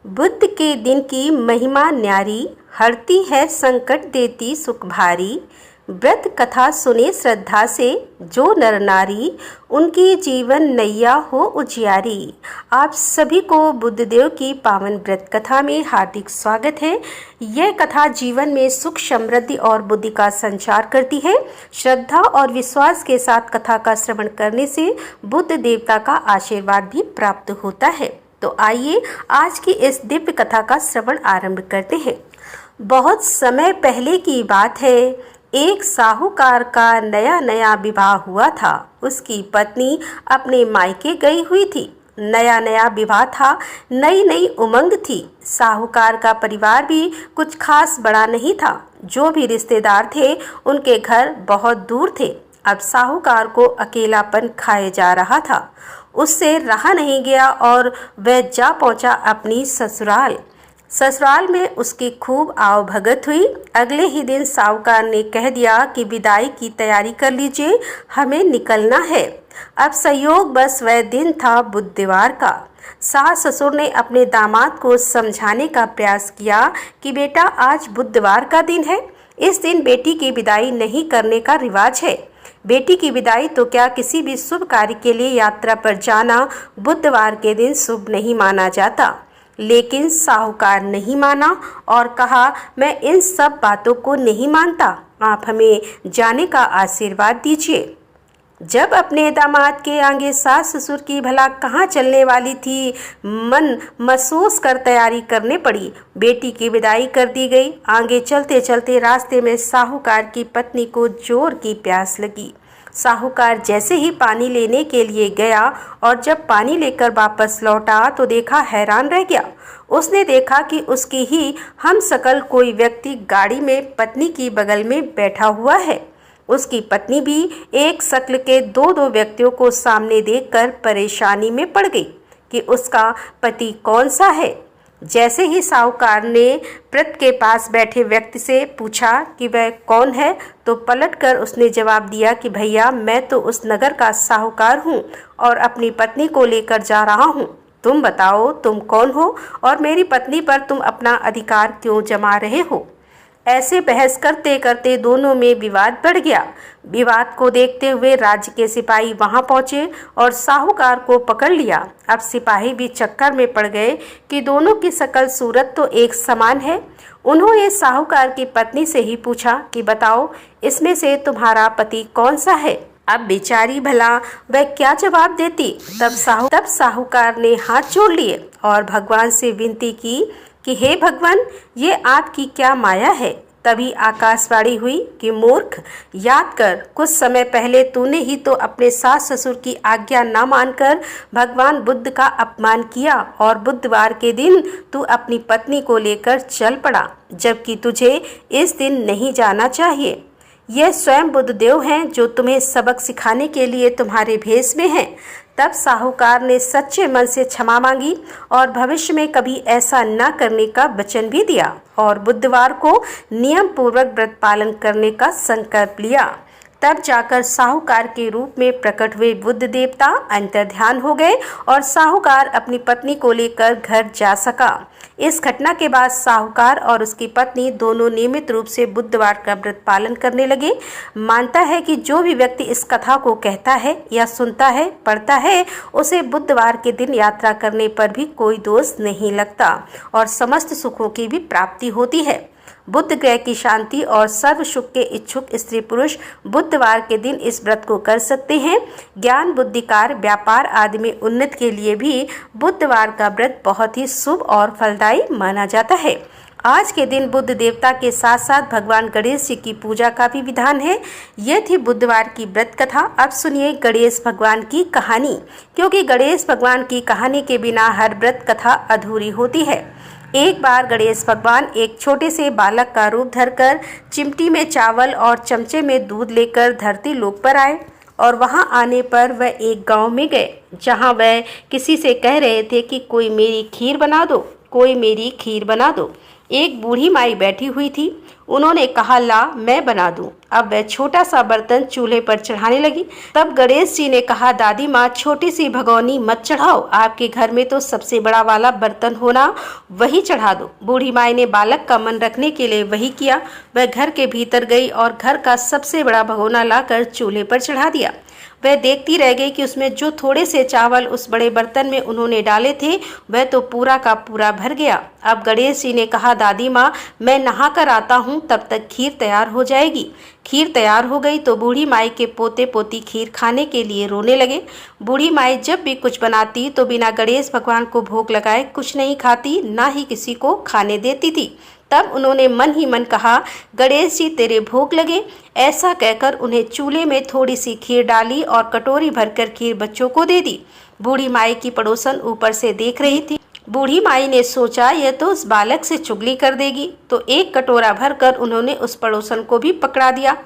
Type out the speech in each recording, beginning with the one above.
बुद्ध के दिन की महिमा न्यारी, हरती है संकट देती सुख भारी। व्रत कथा सुने श्रद्धा से जो नर नारी, उनकी जीवन नैया हो उजियारी। आप सभी को बुद्धदेव की पावन व्रत कथा में हार्दिक स्वागत है। यह कथा जीवन में सुख समृद्धि और बुद्धि का संचार करती है। श्रद्धा और विश्वास के साथ कथा का श्रवण करने से बुद्ध देवता का आशीर्वाद भी प्राप्त होता है। तो आइए आज की इस दिव्य कथा का श्रवण आरंभ करते हैं। बहुत समय पहले की बात है। एक साहूकार का नया नया विवाह हुआ था। उसकी पत्नी अपने मायके गई हुई थी। नया नया विवाह था, नई नई उमंग थी। साहूकार का परिवार भी कुछ खास बड़ा नहीं था। जो भी रिश्तेदार थे उनके घर बहुत दूर थे। अब साहूकार को अकेलापन खाए जा रहा था। उससे रहा नहीं गया और वह जा पहुंचा अपनी ससुराल। ससुराल में उसकी खूब आवभगत हुई। अगले ही दिन साहूकार ने कह दिया कि विदाई की तैयारी कर लीजिए, हमें निकलना है। अब संयोग बस वह दिन था बुधवार का। सास ससुर ने अपने दामाद को समझाने का प्रयास किया कि बेटा, आज बुधवार का दिन है। इस दिन बेटी की विदाई नहीं करने का रिवाज है। बेटी की विदाई तो क्या, किसी भी शुभ कार्य के लिए यात्रा पर जाना बुधवार के दिन शुभ नहीं माना जाता। लेकिन साहूकार नहीं माना और कहा, मैं इन सब बातों को नहीं मानता, आप हमें जाने का आशीर्वाद दीजिए। जब अपने दामाद के आगे सास ससुर की भला कहाँ चलने वाली थी, मन महसूस कर तैयारी करने पड़ी। बेटी की विदाई कर दी गई। आगे चलते चलते रास्ते में साहूकार की पत्नी को जोर की प्यास लगी। साहूकार जैसे ही पानी लेने के लिए गया और जब पानी लेकर वापस लौटा तो देखा, हैरान रह गया। उसने देखा कि उसकी ही हम सकल कोई व्यक्ति गाड़ी में पत्नी की बगल में बैठा हुआ है। उसकी पत्नी भी एक शक्ल के दो व्यक्तियों को सामने देखकर परेशानी में पड़ गई कि उसका पति कौन सा है। जैसे ही साहूकार ने व्रत के पास बैठे व्यक्ति से पूछा कि वह कौन है, तो पलटकर उसने जवाब दिया कि भैया, मैं तो उस नगर का साहूकार हूँ और अपनी पत्नी को लेकर जा रहा हूँ। तुम बताओ, तुम कौन हो और मेरी पत्नी पर तुम अपना अधिकार क्यों जमा रहे हो। ऐसे बहस करते करते दोनों में विवाद बढ़ गया। विवाद को देखते हुए राज्य के सिपाही वहां पहुंचे और साहूकार को पकड़ लिया। अब सिपाही भी चक्कर में पड़ गए कि दोनों की शकल सूरत तो एक समान है। उन्होंने साहूकार की पत्नी से ही पूछा कि बताओ, इसमें से तुम्हारा पति कौन सा है। अब बेचारी भला वह क्या जवाब देती। तब साहूकार ने हाथ जोड़ लिए और भगवान से विनती की कि हे भगवान, ये आपकी क्या माया है। तभी आकाशवाणी हुई कि मूर्ख, याद कर, कुछ समय पहले तूने ही तो अपने सास ससुर की आज्ञा न मानकर भगवान बुद्ध का अपमान किया और बुधवार के दिन तू अपनी पत्नी को लेकर चल पड़ा, जबकि तुझे इस दिन नहीं जाना चाहिए। यह स्वयं बुद्धदेव हैं जो तुम्हें सबक सिखाने के लिए तुम्हारे भेष में हैं। तब साहूकार ने सच्चे मन से क्षमा मांगी और भविष्य में कभी ऐसा न करने का वचन भी दिया और बुधवार को नियम पूर्वक व्रत पालन करने का संकल्प लिया। तब जाकर साहूकार के रूप में प्रकट हुए बुद्ध देवता अंतर्ध्यान हो गए और साहूकार अपनी पत्नी को लेकर घर जा सका। इस घटना के बाद साहूकार और उसकी पत्नी दोनों नियमित रूप से बुधवार का व्रत पालन करने लगे। मानता है कि जो भी व्यक्ति इस कथा को कहता है या सुनता है, पढ़ता है, उसे बुधवार के दिन यात्रा करने पर भी कोई दोष नहीं लगता और समस्त सुखों की भी प्राप्ति होती है। बुध ग्रह की शांति और सर्व सुख के इच्छुक स्त्री पुरुष बुधवार के दिन इस व्रत को कर सकते हैं। ज्ञान, बुद्धिकार, व्यापार आदि में उन्नति के लिए भी बुधवार का व्रत बहुत ही शुभ और फलदायी माना जाता है। आज के दिन बुद्ध देवता के साथ साथ भगवान गणेश जी की पूजा का भी विधान है। यह थी बुधवार की व्रत कथा। अब सुनिए गणेश भगवान की कहानी, क्योंकि गणेश भगवान की कहानी के बिना हर व्रत कथा अधूरी होती है। एक बार गणेश भगवान एक छोटे से बालक का रूप धरकर चिमटी में चावल और चमचे में दूध लेकर धरती लोक पर आए और वहां आने पर वह एक गांव में गए, जहां वह किसी से कह रहे थे कि कोई मेरी खीर बना दो, कोई मेरी खीर बना दो। एक बूढ़ी माई बैठी हुई थी। उन्होंने कहा, ला मैं बना दूं। अब वह छोटा सा बर्तन चूल्हे पर चढ़ाने लगी। तब गणेश जी ने कहा, दादी माँ छोटी सी भगोनी मत चढ़ाओ, आपके घर में तो सबसे बड़ा वाला बर्तन होना, वही चढ़ा दो। बूढ़ी माई ने बालक का मन रखने के लिए वही किया। वह घर के भीतर गई और घर का सबसे बड़ा भगोना लाकर चूल्हे पर चढ़ा दिया। वह देखती रह गई कि उसमें जो थोड़े से चावल उस बड़े बर्तन में उन्होंने डाले थे वह तो पूरा का पूरा भर गया। अब गणेश जी ने कहा, दादी माँ मैं नहा कर आता हूँ, तब तक खीर तैयार हो जाएगी। खीर तैयार हो गई तो बूढ़ी माई के पोते पोती खीर खाने के लिए रोने लगे। बूढ़ी माई जब भी कुछ बनाती तो बिना गणेश भगवान को भोग लगाए कुछ नहीं खाती, ना ही किसी को खाने देती थी। तब उन्होंने मन ही मन कहा, गणेश जी तेरे भोग लगे। ऐसा कहकर उन्हें चूल्हे में थोड़ी सी खीर डाली और कटोरी भरकर खीर बच्चों को दे दी। बूढ़ी माई की पड़ोसन ऊपर से देख रही थी। बूढ़ी माई ने सोचा, यह तो उस बालक से चुगली कर देगी, तो एक कटोरा भरकर उन्होंने उस पड़ोसन को भी पकड़ा दिया।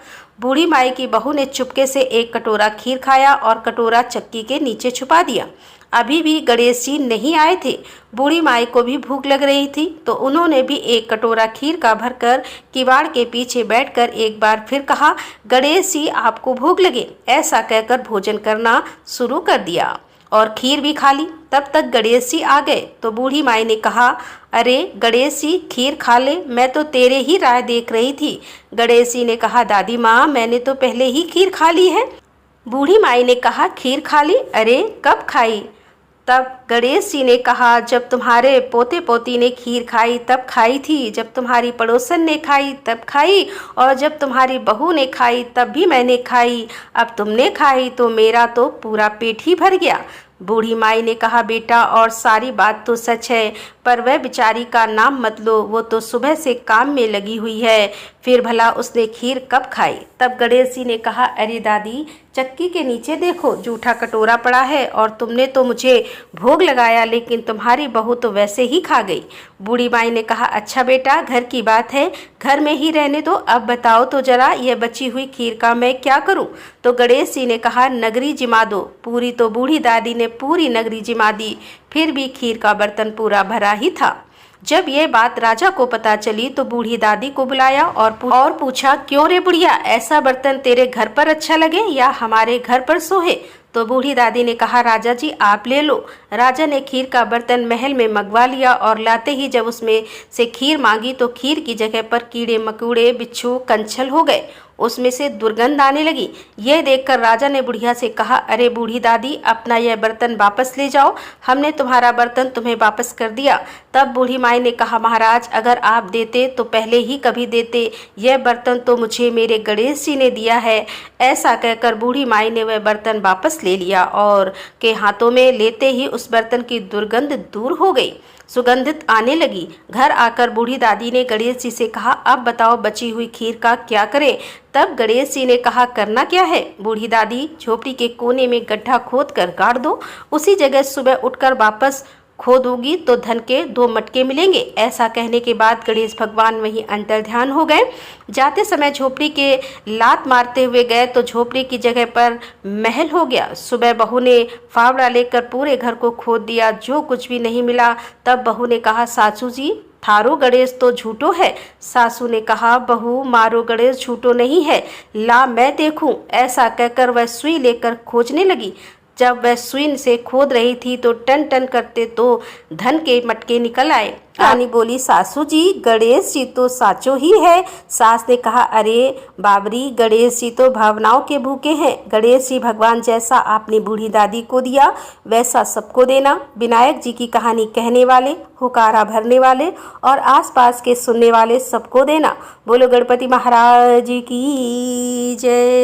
बूढ़ी माई की बहू ने चुपके से एक कटोरा खीर खाया और कटोरा चक्की के नीचे छुपा दिया। अभी भी गणेश जी नहीं आए थे। बूढ़ी माई को भी भूख लग रही थी, तो उन्होंने भी एक कटोरा खीर का भरकर किवाड़ के पीछे बैठकर एक बार फिर कहा, गणेश जी आपको भूख लगे। ऐसा कहकर भोजन करना शुरू कर दिया और खीर भी खा ली। तब तक गणेश जी आ गए तो बूढ़ी माई ने कहा, अरे गणेश जी खीर खा ले, मैं तो तेरे ही राह देख रही थी। गणेश जी ने कहा, दादी माँ मैंने तो पहले ही खीर खा ली है। बूढ़ी माई ने कहा, खीर खा ली? अरे कब खाई? तब गणेश जी ने कहा, जब तुम्हारे पोते पोती ने खीर खाई तब खाई थी, जब तुम्हारी पड़ोसन ने खाई तब खाई, और जब तुम्हारी बहू ने खाई तब भी मैंने खाई। अब तुमने खाई तो मेरा तो पूरा पेट ही भर गया। बूढ़ी माई ने कहा, बेटा और सारी बात तो सच है, पर वह बेचारी का नाम मत लो, वो तो सुबह से काम में लगी हुई है, फिर भला उसने खीर कब खाई? तब गणेश जी ने कहा, अरे दादी चक्की के नीचे देखो जूठा कटोरा पड़ा है, और तुमने तो मुझे भोग लगाया लेकिन तुम्हारी बहू तो वैसे ही खा गई। बूढ़ी माई ने कहा, अच्छा बेटा घर की बात है, घर में ही रहने दो। अब बताओ तो जरा यह बची हुई खीर का मैं क्या करूं? तो गणेश जी ने कहा, नगरी जिमा दो। पूरी तो बूढ़ी दादी ने पूरी नगरी जिमा दी, फिर भी खीर का बर्तन पूरा भरा ही था। जब यह बात राजा को पता चली तो बूढ़ी दादी को बुलाया और पूछा, क्यों रे बुढ़िया, ऐसा बर्तन तेरे घर पर अच्छा लगे या हमारे घर पर सोहे? तो बूढ़ी दादी ने कहा, राजा जी आप ले लो। राजा ने खीर का बर्तन महल में मंगवा लिया और लाते ही जब उसमें से खीर मांगी तो खीर की जगह पर कीड़े मकोड़े बिच्छू कंछल हो गए, उसमें से दुर्गंध आने लगी। यह देखकर राजा ने बुढ़िया से कहा, अरे बूढ़ी दादी अपना यह बर्तन वापस ले जाओ, हमने तुम्हारा बर्तन तुम्हें वापस कर दिया। तब बूढ़ी माई ने कहा, महाराज अगर आप देते तो पहले ही कभी देते, यह बर्तन तो मुझे मेरे गणेश जी ने दिया है। ऐसा कहकर बूढ़ी माई ने वह बर्तन वापस ले लिया और के हाथों में लेते ही उस बर्तन की दुर्गंध दूर हो गई, सुगंधित आने लगी। घर आकर बूढ़ी दादी ने गणेश जी से कहा, अब बताओ बची हुई खीर का क्या करें? तब गणेश जी ने कहा, करना क्या है? बूढ़ी दादी झोपड़ी के कोने में गड्ढा खोद कर गाड़ दो, उसी जगह सुबह उठकर वापस खोदोगी तो धन के 2 मटके मिलेंगे। ऐसा कहने के बाद गणेश भगवान वहीं अंतर ध्यान हो गए। जाते समय झोपड़ी के लात मारते हुए गए तो झोपड़ी की जगह पर महल हो गया। सुबह बहू ने फावड़ा लेकर पूरे घर को खोद दिया, जो कुछ भी नहीं मिला। तब बहू ने कहा, सासू जी थारो गणेश तो झूठो है। सासू ने कहा, बहू मारो गणेश झूठो नहीं है, ला मैं देखूं। ऐसा कहकर वह सुई लेकर खोजने लगी। जब वह सुई से खोद रही थी तो टन टन करते तो धन के मटके निकल आए। रानी बोली, सासू जी गणेश जी तो साचो ही है। सास ने कहा, अरे बाबरी गणेश जी तो भावनाओं के भूखे हैं। गणेश जी भगवान जैसा आपने बूढ़ी दादी को दिया वैसा सबको देना। विनायक जी की कहानी कहने वाले, हुकारा भरने वाले और आसपास के सुनने वाले सबको देना। बोलो गणपति महाराज की जय।